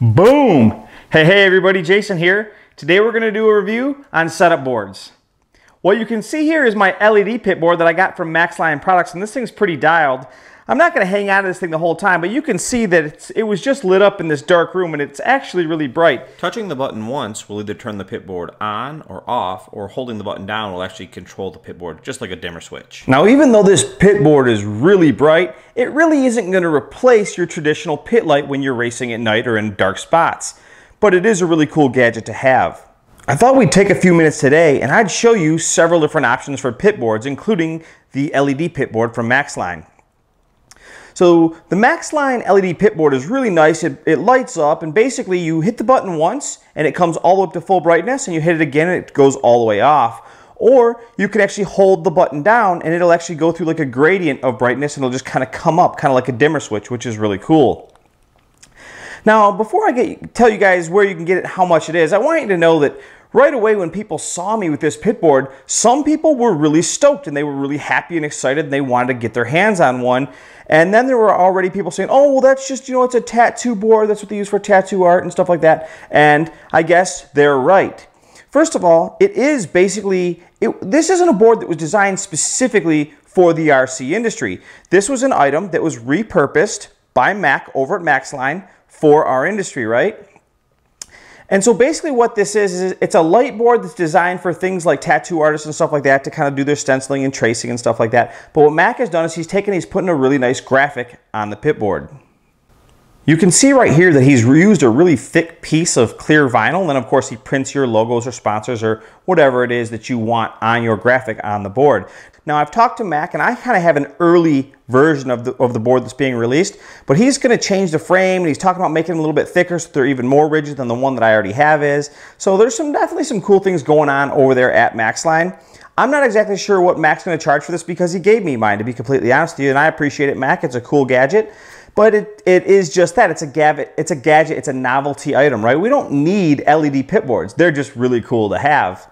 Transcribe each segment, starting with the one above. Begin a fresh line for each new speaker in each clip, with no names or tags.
Boom! Hey everybody, Jason here. Today we're going to do a review on setup boards. What you can see here is my LED pit board that I got from MaxLine Products, and this thing's pretty dialed. I'm not going to hang out of this thing the whole time, but you can see that it was just lit up in this dark room, and it's actually really bright.
Touching the button once will either turn the pit board on or off, or holding the button down will actually control the pit board, just like a dimmer switch.
Now, even though this pit board is really bright, it really isn't going to replace your traditional pit light when you're racing at night or in dark spots. But it is a really cool gadget to have. I thought we'd take a few minutes today and I'd show you several different options for pit boards, including the LED pit board from MaxLine. So the MaxLine LED pit board is really nice. It lights up, and basically you hit the button once and it comes all the way up to full brightness, and you hit it again and it goes all the way off. Or you can actually hold the button down and it'll actually go through like a gradient of brightness, and it'll just kind of come up, kind of like a dimmer switch, which is really cool. Now, before I tell you guys where you can get it, how much it is, I want you to know that right away when people saw me with this pit board, some people were really stoked and they were really happy and excited and they wanted to get their hands on one. And then there were already people saying, oh, well, that's just, it's a tattoo board. That's what they use for tattoo art and stuff like that. And I guess they're right. First of all, it is basically, this isn't a board that was designed specifically for the RC industry. This was an item that was repurposed by Mac over at MaxLine for our industry, right? And so basically what this is it's a light board that's designed for things like tattoo artists and stuff like that to kind of do their stenciling and tracing and stuff like that. But what Mac has done is he's putting a really nice graphic on the pit board. You can see right here that he's reused a really thick piece of clear vinyl, and then of course he prints your logos or sponsors or whatever it is that you want on your graphic on the board. Now, I've talked to Mac, and I kind of have an early version of the board that's being released, but he's going to change the frame, and he's talking about making them a little bit thicker so they're even more rigid than the one that I already have is. So there's definitely some cool things going on over there at MaxLine. I'm not exactly sure what Mac's going to charge for this because he gave me mine, to be completely honest with you, and I appreciate it, Mac. It's a cool gadget. But it is just that. It's a gadget, it's a novelty item, right? We don't need LED pit boards. They're just really cool to have.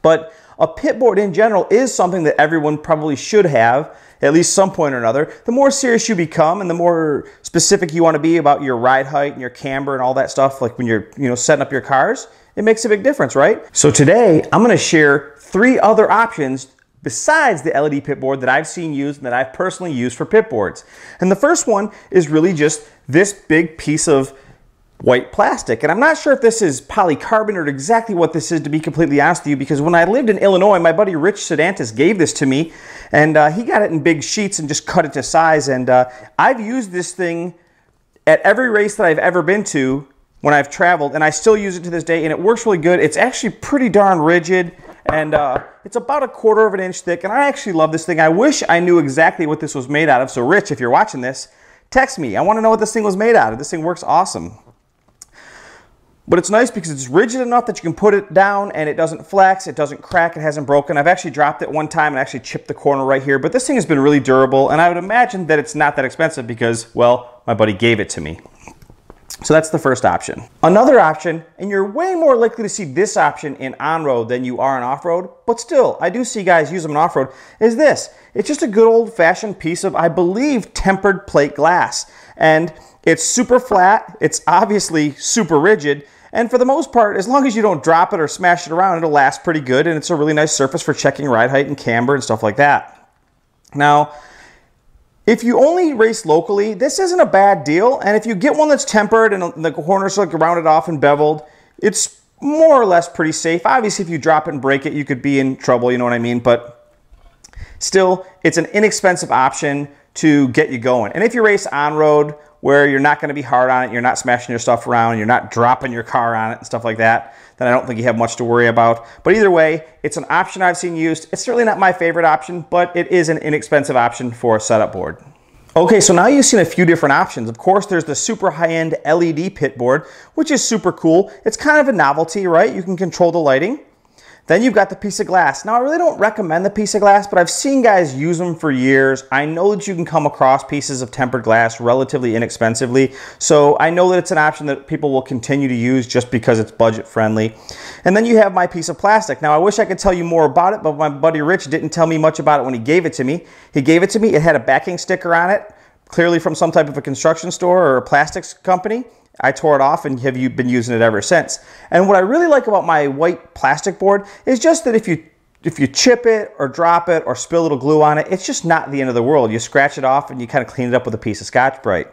But a pit board in general is something that everyone probably should have at least some point or another. The more serious you become and the more specific you want to be about your ride height and your camber and all that stuff, like when you're setting up your cars, it makes a big difference, right? So today I'm going to share 3 other options besides the LED pit board that I've seen used and that I've personally used for pit boards. And the first one is really just this big piece of white plastic. And I'm not sure if this is polycarbonate or exactly what this is, to be completely honest with you, because when I lived in Illinois, my buddy Rich Sedantis gave this to me, and he got it in big sheets and just cut it to size. And I've used this thing at every race that I've ever been to when I've traveled, and I still use it to this day, and it works really good. It's actually pretty darn rigid, and it's about 1/4 of an inch thick, and I actually love this thing. I wish I knew exactly what this was made out of. So Rich, if you're watching this, text me. I want to know what this thing was made out of. This thing works awesome. But it's nice because it's rigid enough that you can put it down and it doesn't flex, it doesn't crack, it hasn't broken. I've actually dropped it one time and actually chipped the corner right here, but this thing has been really durable, and I would imagine that it's not that expensive because, well, my buddy gave it to me. So that's the first option. Another option, and you're way more likely to see this option in on-road than you are in off-road, but still, I do see guys use them in off-road, is this. It's just a good old-fashioned piece of, I believe, tempered plate glass. And it's super flat, it's obviously super rigid, and for the most part, as long as you don't drop it or smash it around, it'll last pretty good, and it's a really nice surface for checking ride height and camber and stuff like that. Now, if you only race locally, this isn't a bad deal, and if you get one that's tempered and the corners are like rounded off and beveled, it's more or less pretty safe. Obviously, if you drop it and break it, you could be in trouble, you know what I mean? But still, it's an inexpensive option to get you going. And if you race on-road, where you're not going to be hard on it, you're not smashing your stuff around, you're not dropping your car on it and stuff like that, then I don't think you have much to worry about. But either way, it's an option I've seen used. It's certainly not my favorite option, but it is an inexpensive option for a setup board. Okay, so now you've seen a few different options. Of course, there's the super high-end LED pit board, which is super cool. It's kind of a novelty, right? You can control the lighting. Then you've got the piece of glass. Now, I really don't recommend the piece of glass, but I've seen guys use them for years. I know that you can come across pieces of tempered glass relatively inexpensively, so I know that it's an option that people will continue to use just because it's budget friendly. And then you have my piece of plastic. Now, I wish I could tell you more about it, but my buddy Rich didn't tell me much about it when he gave it to me. He gave it to me, it had a backing sticker on it, clearly from some type of a construction store or a plastics company. I tore it off and have been using it ever since. And what I really like about my white plastic board is just that if you chip it or drop it or spill a little glue on it, it's just not the end of the world. You scratch it off and you kind of clean it up with a piece of Scotch-Brite.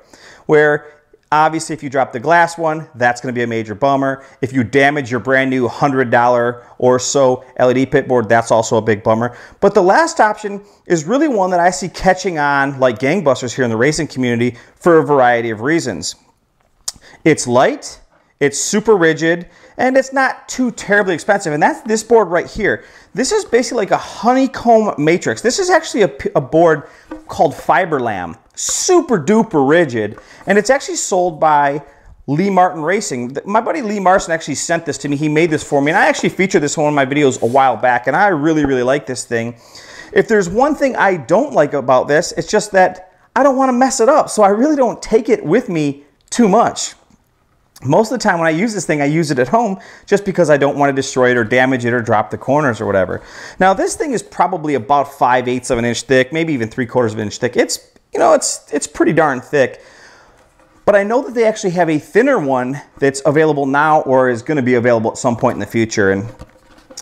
Where obviously if you drop the glass one, that's going to be a major bummer. If you damage your brand new $100 or so LED pit board, that's also a big bummer. But the last option is really one that I see catching on like gangbusters here in the racing community for a variety of reasons. It's light, it's super rigid, and it's not too terribly expensive. And that's this board right here. This is basically like a honeycomb matrix. This is actually a board called Fiberlam. Super duper rigid. And it's actually sold by Lee Martin Racing. My buddy Lee Martin actually sent this to me. He made this for me. And I actually featured this in one of my videos a while back. And I really, really like this thing. If there's one thing I don't like about this, it's just that I don't want to mess it up. So I really don't take it with me too much. Most of the time when I use this thing, I use it at home just because I don't want to destroy it or damage it or drop the corners or whatever. Now this thing is probably about 5/8 of an inch thick, maybe even 3/4 of an inch thick. It's, you know, it's pretty darn thick. But I know that they actually have a thinner one that's available now or is going to be available at some point in the future. And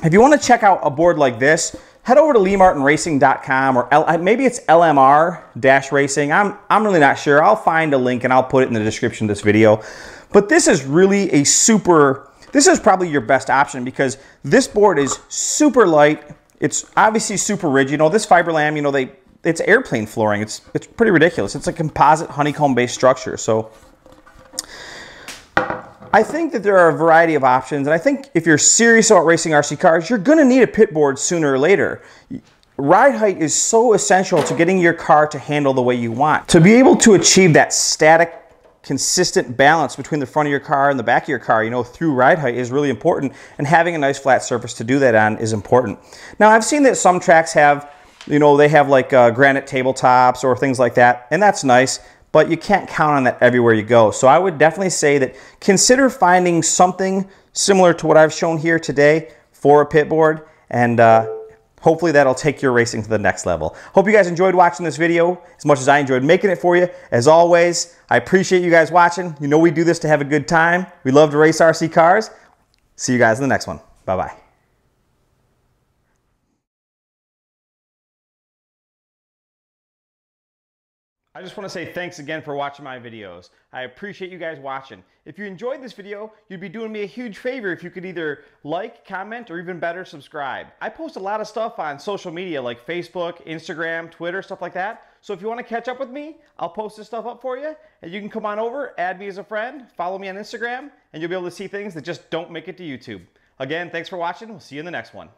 if you want to check out a board like this, head over to LeeMartinRacing.com or maybe it's LMR-Racing. I'm really not sure. I'll find a link and I'll put it in the description of this video. But this is really this is probably your best option because this board is super light. It's obviously super rigid. You know, this Fiberlam, you know, it's airplane flooring. It's pretty ridiculous. It's a composite honeycomb-based structure. So I think that there are a variety of options. And I think if you're serious about racing RC cars, you're going to need a pit board sooner or later. Ride height is so essential to getting your car to handle the way you want. To be able to achieve that static, consistent balance between the front of your car and the back of your car, you know, through ride height is really important, and having a nice flat surface to do that on is important. Now, I've seen that some tracks have, you know, they have like granite tabletops or things like that, and that's nice, but you can't count on that everywhere you go. So I would definitely say that consider finding something similar to what I've shown here today for a pit board, and hopefully that'll take your racing to the next level. Hope you guys enjoyed watching this video as much as I enjoyed making it for you. As always, I appreciate you guys watching. You know we do this to have a good time. We love to race RC cars. See you guys in the next one. Bye-bye. I just want to say thanks again for watching my videos. I appreciate you guys watching. If you enjoyed this video, you'd be doing me a huge favor if you could either like, comment, or even better, subscribe. I post a lot of stuff on social media like Facebook, Instagram, Twitter, stuff like that. So if you want to catch up with me, I'll post this stuff up for you, and you can come on over, add me as a friend, follow me on Instagram, and you'll be able to see things that just don't make it to YouTube. Again, thanks for watching. We'll see you in the next one.